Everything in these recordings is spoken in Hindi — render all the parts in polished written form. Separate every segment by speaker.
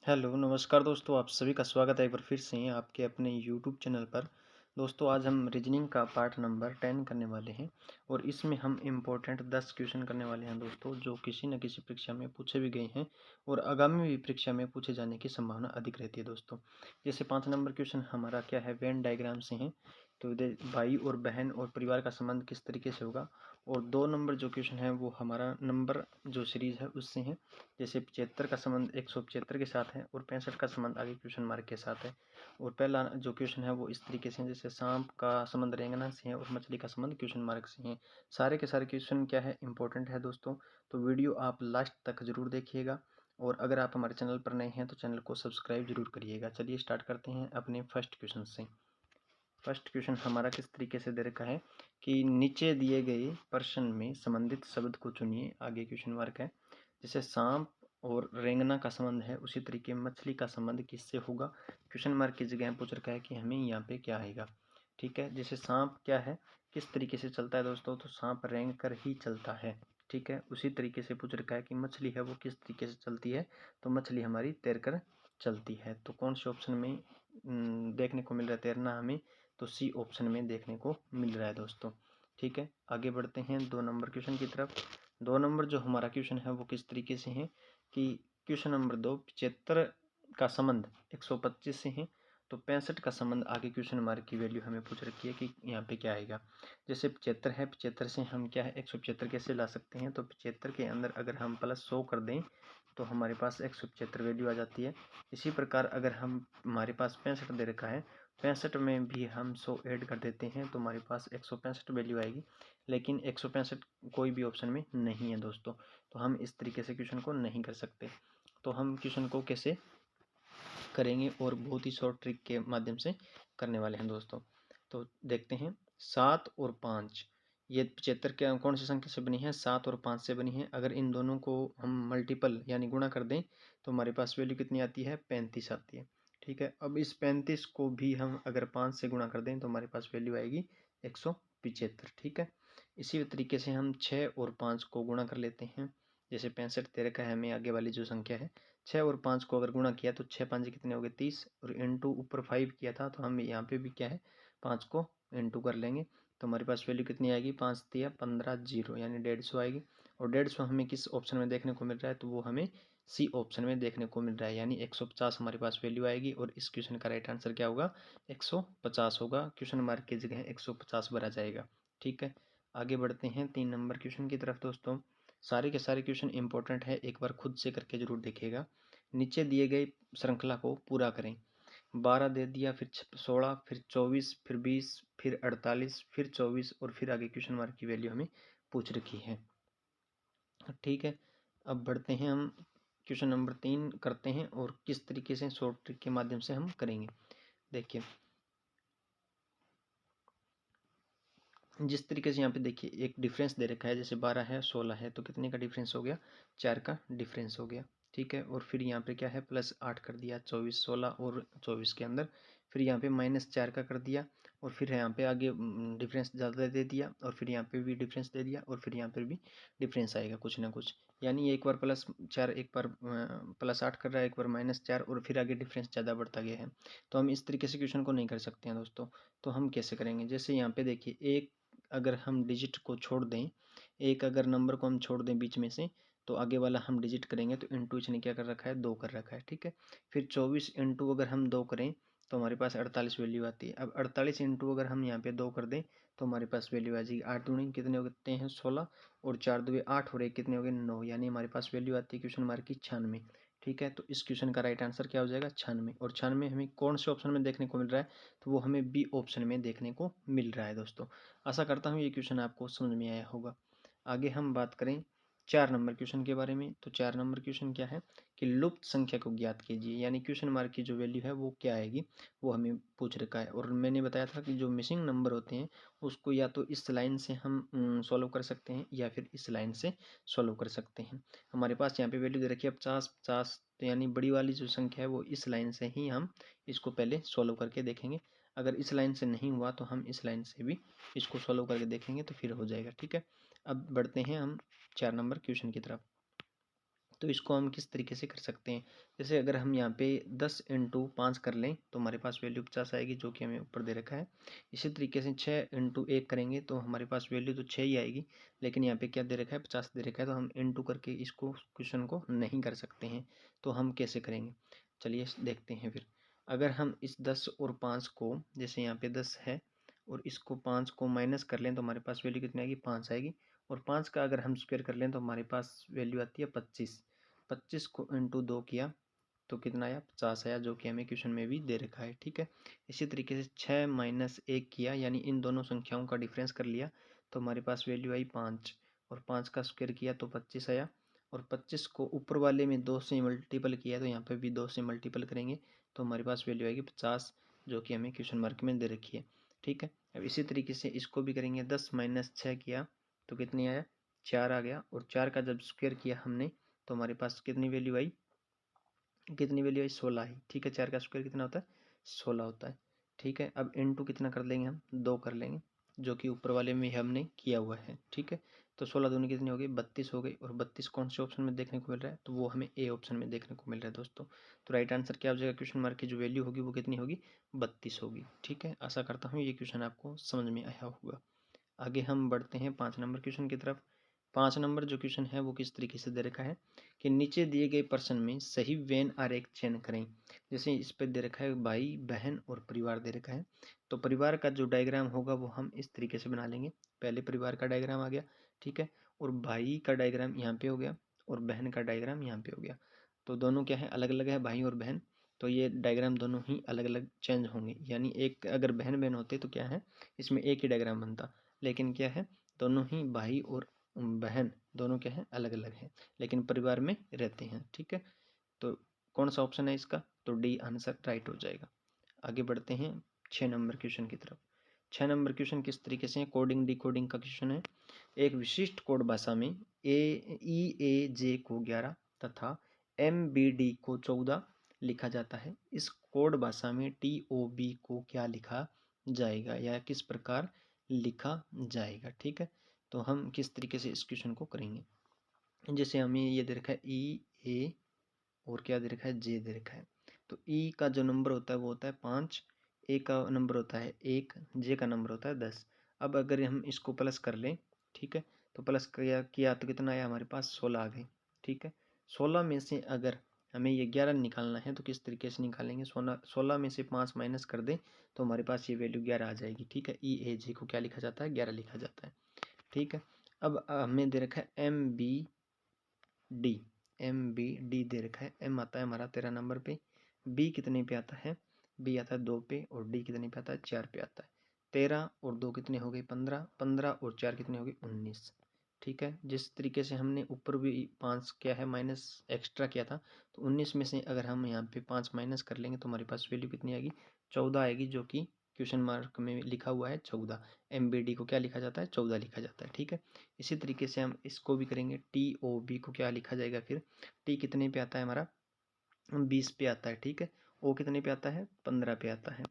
Speaker 1: हेलो, नमस्कार दोस्तों, आप सभी का स्वागत है एक बार फिर से आपके अपने यूट्यूब चैनल पर। दोस्तों आज हम रीजनिंग का पार्ट नंबर 10 करने वाले हैं और इसमें हम इम्पोर्टेंट 10 क्वेश्चन करने वाले हैं दोस्तों, जो किसी न किसी परीक्षा में पूछे भी गए हैं और आगामी भी परीक्षा में पूछे जाने की संभावना अधिक रहती है दोस्तों। जैसे 5 नंबर क्वेश्चन हमारा क्या है, वेन डायग्राम से है। तो भाई और बहन और परिवार का संबंध किस तरीके से होगा। और 2 नंबर जो क्वेश्चन है वो हमारा नंबर जो सीरीज़ है उससे है। जैसे 75 का संबंध 175 के साथ है और 65 का संबंध आगे क्वेश्चन मार्क के साथ है। और पहला जो क्वेश्चन है वो इस तरीके से है, जैसे सांप का संबंध रेंगना से है और मछली का संबंध क्वेश्चन मार्क से है। सारे के सारे क्वेश्चन क्या है, इंपॉर्टेंट है दोस्तों। तो वीडियो आप लास्ट तक जरूर देखिएगा और अगर आप हमारे चैनल पर नए हैं तो चैनल को सब्सक्राइब जरूर करिएगा। चलिए स्टार्ट करते हैं अपने फर्स्ट क्वेश्चन से। फर्स्ट क्वेश्चन हमारा किस तरीके से दे रखा है कि नीचे दिए गए प्रश्न में संबंधित शब्द को चुनिए। आगे क्वेश्चन मार्क है। जैसे सांप और रेंगना का संबंध है, उसी तरीके मछली का संबंध किससे होगा। क्वेश्चन मार्क की जगह पूछ रखा है कि हमें यहाँ पे क्या आएगा। ठीक है, जैसे सांप क्या है, किस तरीके से चलता है दोस्तों, तो सांप रेंग कर ही चलता है। ठीक है, उसी तरीके से पूछ रखा है कि मछली है वो किस तरीके से चलती है, तो मछली हमारी तैर कर चलती है। तो कौन से ऑप्शन में देखने को मिल रहा है तैरना हमें, तो सी ऑप्शन में देखने को मिल रहा है दोस्तों। ठीक है, आगे बढ़ते हैं 2 नंबर क्वेश्चन की तरफ। 2 नंबर जो हमारा क्वेश्चन है वो किस तरीके से है कि क्वेश्चन नंबर 2, 75 का संबंध 125 से है, तो 65 का संबंध आगे क्वेश्चन मार्क की वैल्यू हमें पूछ रखी है कि यहाँ पे क्या आएगा। जैसे 75 है, 75 से हम क्या है 175 कैसे ला सकते हैं, तो 75 के अंदर अगर हम प्लस 100 कर दें तो हमारे पास 175 वैल्यू आ जाती है। इसी प्रकार अगर हम हमारे पास 65 दे रखा है, 65 में भी हम 100 ऐड कर देते हैं तो हमारे पास 165 वैल्यू आएगी। लेकिन 165 कोई भी ऑप्शन में नहीं है दोस्तों, तो हम इस तरीके से क्वेश्चन को नहीं कर सकते। तो हम क्वेश्चन को कैसे करेंगे, और बहुत ही शॉर्ट ट्रिक के माध्यम से करने वाले हैं दोस्तों। तो देखते हैं 7 और 5, ये 75 क्या कौन सी संख्या से बनी है, 7 और 5 से बनी है। अगर इन दोनों को हम मल्टीपल यानी गुणा कर दें तो हमारे पास वैल्यू कितनी आती है, 35 आती है। ठीक है, अब इस 35 को भी हम अगर 5 से गुणा कर दें तो हमारे पास वैल्यू आएगी 175। ठीक है, इसी तरीके से हम 6 और 5 को गुणा कर लेते हैं। जैसे 65 तेरह का है, हमें आगे वाली जो संख्या है 6 और 5 को अगर गुणा किया तो 6 5 कितने हो गए 30, और इंटू ऊपर 5 किया था तो हम यहाँ पे भी क्या है 5 को इंटू कर लेंगे तो हमारे पास वैल्यू कितनी आएगी, 5 तिया 15 जीरो यानी 150 आएगी। और 150 हमें किस ऑप्शन में देखने को मिल रहा है, तो वो हमें सी ऑप्शन में देखने को मिल रहा है, यानी 150 हमारे पास वैल्यू आएगी। और इस क्वेश्चन का राइट आंसर क्या होगा, 150 होगा। क्वेश्चन मार्क की जगह 150 भरा जाएगा। ठीक है, आगे बढ़ते हैं 3 नंबर क्वेश्चन की तरफ दोस्तों। सारे के सारे क्वेश्चन इंपॉर्टेंट है, एक बार खुद से करके जरूर देखिएगा। नीचे दिए गए श्रृंखला को पूरा करें। 12 दे दिया, फिर 16, फिर 24, फिर 20, फिर 48, फिर 24 और फिर आगे क्वेश्चन मार्क की वैल्यू हमें पूछ रखी है। ठीक है, अब बढ़ते हैं हम क्वेश्चन नंबर 3 करते हैं और किस तरीके से शॉर्ट ट्रिक के माध्यम से हम करेंगे। देखिए जिस तरीके से यहाँ पे देखिए एक डिफरेंस दे रखा है, जैसे 12 है 16 है तो कितने का डिफरेंस हो गया, 4 का डिफरेंस हो गया। ठीक है, और फिर यहाँ पे क्या है +8 कर दिया 24 16 और 24 के अंदर। फिर यहाँ पे -4 का कर दिया और फिर यहाँ पे आगे डिफरेंस ज़्यादा दे दिया और फिर यहाँ पे भी डिफरेंस दे दिया और फिर यहाँ पर भी डिफरेंस आएगा कुछ ना कुछ। यानी एक बार +4 एक बार +8 कर रहा है, एक बार -4 और फिर आगे डिफरेंस ज़्यादा बढ़ता गया है। तो हम इस तरीके से क्वेश्चन को नहीं कर सकते हैं दोस्तों। तो हम कैसे करेंगे, जैसे यहाँ पे देखिए एक अगर हम डिजिट को छोड़ दें, एक अगर नंबर को हम छोड़ दें बीच में से, तो आगे वाला हम डिजिट करेंगे तो इंटू इसने क्या कर रखा है 2 कर रखा है। ठीक है, फिर 24 इंटू अगर हम 2 करें तो हमारे पास 48 वैल्यू आती है। अब 48 इंटू अगर हम यहाँ पे 2 कर दें तो हमारे पास वैल्यू आ जाएगी 8 दूनी कितने होते हैं 16 और 4 दुए 8 और 1 कितने हो गए 9, यानी हमारे पास वैल्यू आती है क्वेश्चन मार्क की 96। ठीक है, तो इस क्वेश्चन का राइट आंसर क्या हो जाएगा 96। और 96 हमें कौन से ऑप्शन में देखने को मिल रहा है, तो वो हमें बी ऑप्शन में देखने को मिल रहा है दोस्तों। आशा करता हूँ ये क्वेश्चन आपको समझ में आया होगा। आगे हम बात करें 4 नंबर क्वेश्चन के बारे में। तो 4 नंबर क्वेश्चन क्या है कि लुप्त संख्या को ज्ञात कीजिए, यानी क्वेश्चन मार्क की जो वैल्यू है वो क्या आएगी, वो हमें पूछ रखा है। और मैंने बताया था कि जो मिसिंग नंबर होते हैं उसको या तो इस लाइन से हम सॉल्व कर सकते हैं या फिर इस लाइन से सॉल्व कर सकते हैं। हमारे पास यहाँ पे वैल्यू दे रखी है 50 50, तो यानी बड़ी वाली जो संख्या है वो इस लाइन से ही हम इसको पहले सॉल्व करके देखेंगे। अगर इस लाइन से नहीं हुआ तो हम इस लाइन से भी इसको सॉल्व करके देखेंगे तो फिर हो जाएगा। ठीक है, अब बढ़ते हैं हम 4 नंबर क्वेश्चन की तरफ। तो इसको हम किस तरीके से कर सकते हैं, जैसे अगर हम यहाँ पे 10 × 5 कर लें तो हमारे पास वैल्यू 50 आएगी, जो कि हमें ऊपर दे रखा है। इसी तरीके से 6 × 1 करेंगे तो हमारे पास वैल्यू तो 6 ही आएगी, लेकिन यहाँ पे क्या दे रखा है, 50 दे रखा है, तो हम इंटू करके इसको क्वेश्चन को नहीं कर सकते हैं। तो हम कैसे करेंगे, चलिए देखते हैं फिर। अगर हम इस 10 और 5 को, जैसे यहाँ पे 10 है और इसको 5 को माइनस कर लें तो हमारे पास वैल्यू कितनी आएगी, 5 आएगी। और 5 का अगर हम स्क्वायर कर लें तो हमारे पास वैल्यू आती है 25। 25 को इंटू 2 किया तो कितना आया, 50 आया, जो कि हमें क्वेश्चन में भी दे रखा है। ठीक है, इसी तरीके से 6 - 1 किया, यानी इन दोनों संख्याओं का डिफरेंस कर लिया तो हमारे पास वैल्यू आई 5। और 5 का स्क्वायर किया तो 25 आया। और 25 को ऊपर वाले में 2 से मल्टीपल किया तो यहाँ पे भी 2 से मल्टीपल करेंगे तो हमारे पास वैल्यू आएगी 50, जो कि हमें क्वेश्चन मार्क में दे रखी है। ठीक है, अब इसी तरीके से इसको भी करेंगे। 10 - 6 किया तो कितनी आया, 4 आ गया। और 4 का जब स्क्वायर किया हमने तो हमारे पास कितनी वैल्यू आई, 16 आई। ठीक है, 4 का स्क्वायर कितना होता है, 16 होता है। ठीक है, अब इंटू कितना कर लेंगे, हम 2 कर लेंगे, जो कि ऊपर वाले में हमने किया हुआ है। ठीक है, तो 16 दूनी कितनी हो गई, 32 हो गई। और 32 कौन से ऑप्शन में देखने को मिल रहा है, तो वो हमें ए ऑप्शन में देखने को मिल रहा है दोस्तों। तो राइट आंसर क्या हो जाएगा, क्वेश्चन मार्क की जो वैल्यू होगी वो कितनी होगी, 32 होगी। ठीक है, आशा करता हूँ ये क्वेश्चन आपको समझ में आया होगा। आगे हम बढ़ते हैं 5 नंबर क्वेश्चन की तरफ। 5 नंबर जो क्वेश्चन है वो किस तरीके से दे रखा है कि नीचे दिए गए प्रश्न में सही वेन आरेख चयन करें। जैसे इस पर दे रखा है भाई बहन और परिवार दे रखा है, तो परिवार का जो डायग्राम होगा वो हम इस तरीके से बना लेंगे। पहले परिवार का डायग्राम आ गया, ठीक है, और भाई का डायग्राम यहाँ पे हो गया और बहन का डायग्राम यहाँ पे हो गया। तो दोनों क्या है, अलग अलग है, भाई और बहन। तो ये डायग्राम दोनों ही अलग अलग चेंज होंगे, यानी एक अगर बहन बहन होते तो क्या है, इसमें एक ही डायग्राम बनता। लेकिन क्या है, दोनों ही भाई और बहन दोनों क्या है, अलग अलग हैं, लेकिन परिवार में रहते हैं। ठीक है, तो कौन सा ऑप्शन है इसका, तो डी आंसर राइट हो जाएगा। आगे बढ़ते हैं 6 नंबर क्वेश्चन की तरफ। 6 नंबर क्वेश्चन किस तरीके से है, कोडिंग डिकोडिंग का क्वेश्चन है। एक विशिष्ट कोड भाषा में EAJ को 11 तथा MBD को 14 लिखा जाता है। इस कोड भाषा में TOB को क्या लिखा जाएगा या किस प्रकार लिखा जाएगा। ठीक है, तो हम किस तरीके से इस क्वेश्चन को करेंगे, जैसे हमें ये दे रखा है EA और क्या दे रखा है, J दे रखा है। तो E का जो नंबर होता है वो होता है 5, A का नंबर होता है 1, J का नंबर होता है 10। अब अगर हम इसको प्लस कर लें, ठीक है, तो प्लस किया तो कितना आया, हमारे पास 16 आ गए। ठीक है, 16 में से अगर हमें ये 11 निकालना है तो किस तरीके से निकालेंगे, 16 में से 5 माइनस कर दें तो हमारे पास ये वैल्यू 11 आ जाएगी। ठीक है, EAJ को क्या लिखा जाता है, 11 लिखा जाता है। ठीक है, अब हमें दे रखा है MBD दे रखा है। M आता है हमारा 13 नंबर पे, B कितने पे आता है, B आता है 2 पे, और D कितने पे आता है, 4 पे आता है। 13 और 2 कितने हो गए, 15, 15 और 4 कितने हो गए, 19। ठीक है, जिस तरीके से हमने ऊपर भी 5 क्या है माइनस एक्स्ट्रा किया था, तो 19 में से अगर हम यहाँ पे 5 माइनस कर लेंगे तो हमारे पास वैल्यू कितनी आएगी, 14 आएगी, जो कि क्वेश्चन मार्क में लिखा हुआ है 14। MBD को क्या लिखा जाता है, 14 लिखा जाता है। ठीक है, इसी तरीके से हम इसको भी करेंगे। TOB को क्या लिखा जाएगा फिर, T कितने पे आता है हमारा, 20 पे आता है। ठीक है, O कितने पे आता है, 15 पे आता है।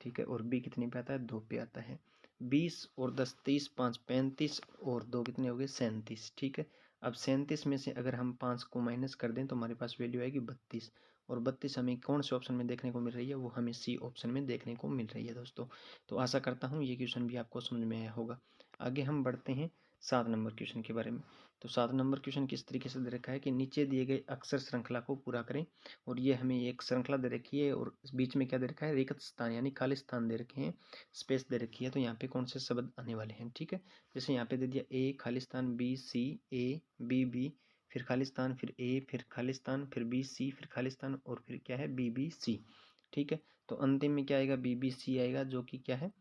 Speaker 1: ठीक है, और B कितने पे आता है, 2 पे आता है। 20 और 10 30, 5 35 और 2 कितने हो गए, 37। ठीक है, अब 37 में से अगर हम 5 को माइनस कर दें तो हमारे पास वैल्यू आएगी 32। और 32 हमें कौन से ऑप्शन में देखने को मिल रही है, वो हमें C ऑप्शन में देखने को मिल रही है दोस्तों। तो आशा करता हूँ ये क्वेश्चन भी आपको समझ में आया होगा। आगे हम बढ़ते हैं 7 नंबर क्वेश्चन के बारे में। तो 7 नंबर क्वेश्चन किस तरीके से दे रखा है कि नीचे दिए गए अक्षर श्रृंखला को पूरा करें। और ये हमें एक श्रृंखला दे रखी है और बीच में क्या दे रखा है, रिक्त स्थान यानी खाली स्थान दे रखे हैं, स्पेस दे रखी है। तो यहाँ पे कौन से शब्द आने वाले हैं। ठीक है, जैसे यहाँ पे दे दिया A खाली स्थान, B C, A B B, फिर खाली स्थान, फिर A, फिर खाली स्थान, फिर B C, फिर खाली स्थान, और फिर क्या है B B C। ठीक है, तो अंतिम में क्या आएगा, B B C आएगा, जो कि क्या है,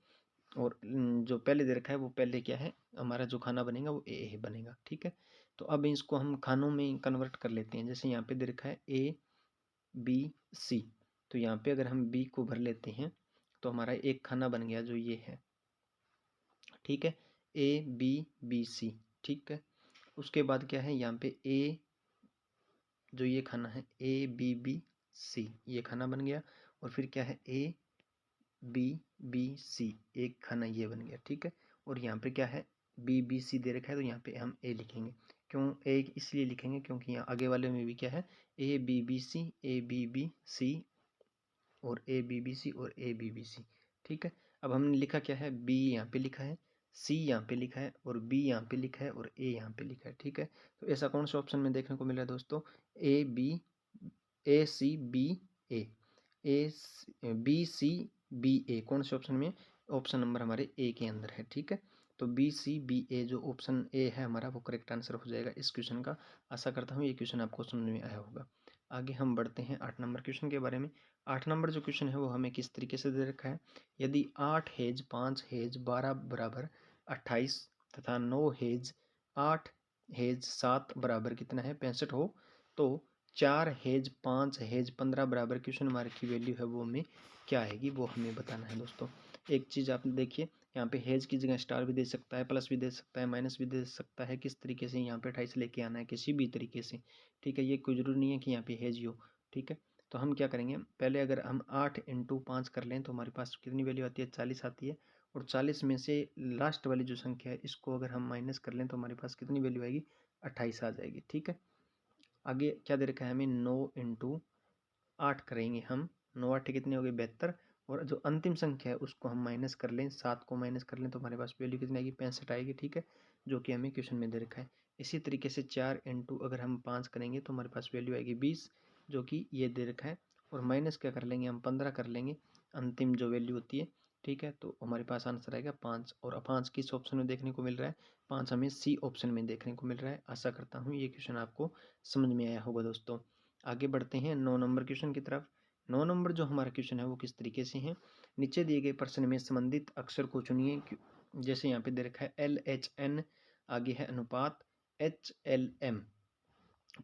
Speaker 1: और जो पहले दे रखा है वो पहले क्या है, हमारा जो खाना बनेगा वो ए बनेगा। ठीक है, तो अब इसको हम खानों में कन्वर्ट कर लेते हैं। जैसे यहाँ पे दे रखा है ABC, तो यहाँ पे अगर हम B को भर लेते हैं तो हमारा एक खाना बन गया, जो ये है। ठीक है, ABBC। ठीक है, उसके बाद क्या है, यहाँ पे A, जो ये खाना है ABBC, ये खाना बन गया। और फिर क्या है, ABC, एक खाना ये बन गया। ठीक है, और यहाँ पे क्या है, BBC दे रखा है, तो यहाँ पे हम A लिखेंगे। क्यों ए इसलिए लिखेंगे क्योंकि यहाँ आगे वाले में भी क्या है, A B B C, A B B C और ए बी बी सी और ए बी बी सी। ठीक है, अब हमने लिखा क्या है, बी यहाँ पे लिखा है, सी यहाँ पे लिखा है और बी यहाँ पे लिखा है और ए यहाँ पे लिखा है। ठीक है, तो ऐसा कौन से ऑप्शन में देखने को मिल रहा है दोस्तों, A B, A C B A, A B C B A, कौन से ऑप्शन में, ऑप्शन नंबर हमारे ए के अंदर है। ठीक है, तो बी सी बी ए जो ऑप्शन ए है हमारा वो करेक्ट आंसर हो जाएगा इस क्वेश्चन का। आशा करता हूँ ये क्वेश्चन आपको समझ में आया होगा। आगे हम बढ़ते हैं 8 नंबर क्वेश्चन के बारे में। 8 नंबर जो क्वेश्चन है वो हमें किस तरीके से दे रखा है, यदि 8 हेज 5 हेज 12 बराबर 28 तथा 9 हेज 8 हेज 7 बराबर कितना है 65 हो, तो 4 हेज 5 हेज 15 बराबर क्वेश्चन मार्क की वैल्यू है वो हमें क्या आएगी, वो हमें बताना है दोस्तों। एक चीज़ आप देखिए, यहाँ पे हेज की जगह स्टार भी दे सकता है, प्लस भी दे सकता है, माइनस भी दे सकता है, किस तरीके से यहाँ पे 28 लेके आना है किसी भी तरीके से। ठीक है, ये कोई जरूरी नहीं है कि यहाँ पे हेज ही हो। ठीक है, तो हम क्या करेंगे, पहले अगर हम 8 इंटू 5 कर लें तो हमारे पास कितनी वैल्यू आती है, 40 आती है। और 40 में से लास्ट वाली जो संख्या है इसको अगर हम माइनस कर लें तो हमारे पास कितनी वैल्यू आएगी, 28 आ जाएगी। ठीक है, आगे क्या दे रखा है हमें, 9 इंटू 8 करेंगे हम, 9 8 कितनी हो गई 72, और जो अंतिम संख्या है उसको हम माइनस कर लें, 7 को माइनस कर लें तो हमारे पास वैल्यू कितनी आएगी, 65 आएगी। ठीक है, जो कि हमें क्वेश्चन में दे रखा है। इसी तरीके से 4 इंटू अगर हम 5 करेंगे तो हमारे पास वैल्यू आएगी 20, जो कि ये दे रखा है। और माइनस क्या कर लेंगे हम, 15 कर लेंगे अंतिम जो वैल्यू होती है। ठीक है, तो हमारे पास आंसर आएगा 5, और 5 किस ऑप्शन में देखने को मिल रहा है, 5 हमें सी ऑप्शन में देखने को मिल रहा है। आशा करता हूँ ये क्वेश्चन आपको समझ में आया होगा दोस्तों। आगे बढ़ते हैं 9 नंबर क्वेश्चन की तरफ। 9 नंबर जो हमारा क्वेश्चन है वो किस तरीके से है, नीचे दिए गए प्रश्न में संबंधित अक्षर को चुनिए। जैसे यहाँ पे दे रखा है एल एच एन, आगे है अनुपात एच एल एम,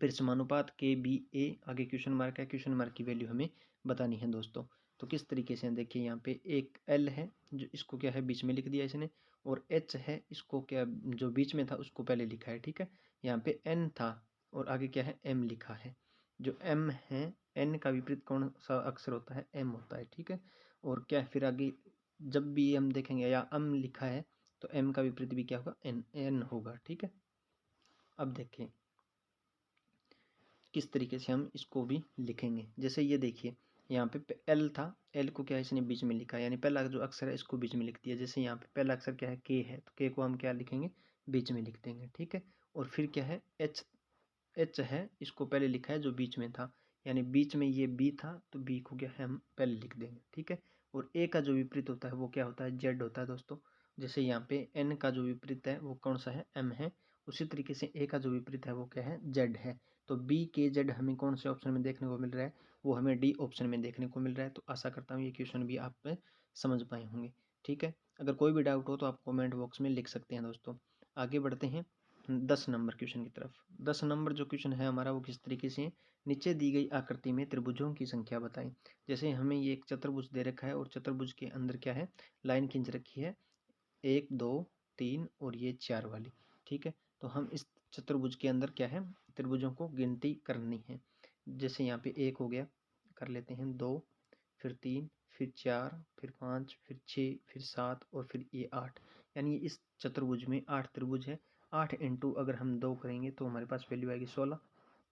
Speaker 1: फिर समानुपात के बी ए, आगे क्वेश्चन मार्क है, क्वेश्चन मार्क की वैल्यू हमें बतानी है दोस्तों। तो किस तरीके से देखिए, यहाँ पे एक एल है जो इसको क्या है बीच में लिख दिया इसने, और एच है इसको क्या जो बीच में था उसको पहले लिखा है। ठीक है, यहाँ पे एन था और आगे क्या है एम लिखा है। जो एम है, एन का विपरीत कौन सा अक्षर होता है, एम होता है। ठीक है, और क्या फिर आगे जब भी हम देखेंगे या एम लिखा है तो एम का विपरीत भी क्या होगा, एन एन होगा। ठीक है, अब देखें किस तरीके से हम इसको भी लिखेंगे। जैसे ये देखिए यहाँ पे एल था, एल को क्या है इसने बीच में लिखा, यानी पहला जो अक्षर है इसको बीच में लिख दिया। जैसे यहाँ पे पहला अक्षर क्या है, के है, तो के को हम क्या लिखेंगे, बीच में लिख देंगे। ठीक है, और फिर क्या है एच, एच है इसको पहले लिखा है जो बीच में था, यानी बीच में ये बी था तो बी को क्या है हम पहले लिख देंगे। ठीक है, और ए का जो विपरीत होता है वो क्या होता है, जेड होता है दोस्तों। जैसे यहाँ पे एन का जो विपरीत है वो कौन सा है, एम है, उसी तरीके से ए का जो विपरीत है वो क्या है, जेड है। तो बी के जेड हमें कौन से ऑप्शन में देखने को मिल रहा है, वो हमें डी ऑप्शन में देखने को मिल रहा है। तो आशा करता हूँ ये क्वेश्चन भी आप समझ पाए होंगे। ठीक है, अगर कोई भी डाउट हो तो आप कमेंट बॉक्स में लिख सकते हैं दोस्तों। आगे बढ़ते हैं 10 नंबर क्वेश्चन की तरफ। 10 नंबर जो क्वेश्चन है हमारा वो किस तरीके से है, नीचे दी गई आकृति में त्रिभुजों की संख्या बताएं। जैसे हमें ये एक चतुर्भुज दे रखा है और चतुर्भुज के अंदर क्या है, लाइन खींच रखी है 1 2 3 और ये 4 वाली। ठीक है, तो हम इस चतुर्भुज के अंदर क्या है, त्रिभुजों को गिनती करनी है। जैसे यहाँ पे 1 हो गया, कर लेते हैं 2, फिर 3, फिर 4, फिर 5, फिर 6, फिर 7 और फिर ये 8, यानी इस चतुर्भुज में 8 त्रिभुज है। 8 इंटू अगर हम 2 करेंगे तो हमारे पास वैल्यू आएगी 16।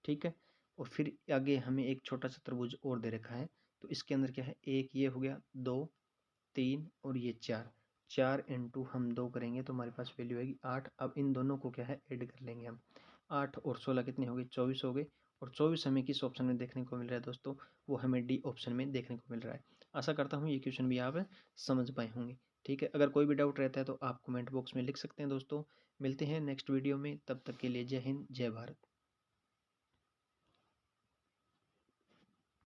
Speaker 1: ठीक है, और फिर आगे हमें एक छोटा चतुर्भुज और दे रखा है, तो इसके अंदर क्या है, एक ये हो गया, 2 3 और ये 4, 4 इंटू हम 2 करेंगे तो हमारे पास वैल्यू आएगी 8। अब इन दोनों को क्या है ऐड कर लेंगे हम, 8 और 16 कितने हो गए, 24 हो गए। और 24 हमें किस ऑप्शन में देखने को मिल रहा है दोस्तों, वो हमें डी ऑप्शन में देखने को मिल रहा है। आशा करता हूँ ये क्वेश्चन भी आप समझ पाए होंगे। ठीक है, अगर कोई भी डाउट रहता है तो आप कमेंट बॉक्स में लिख सकते हैं दोस्तों। मिलते हैं नेक्स्ट वीडियो में, तब तक के लिए जय हिंद जय भारत।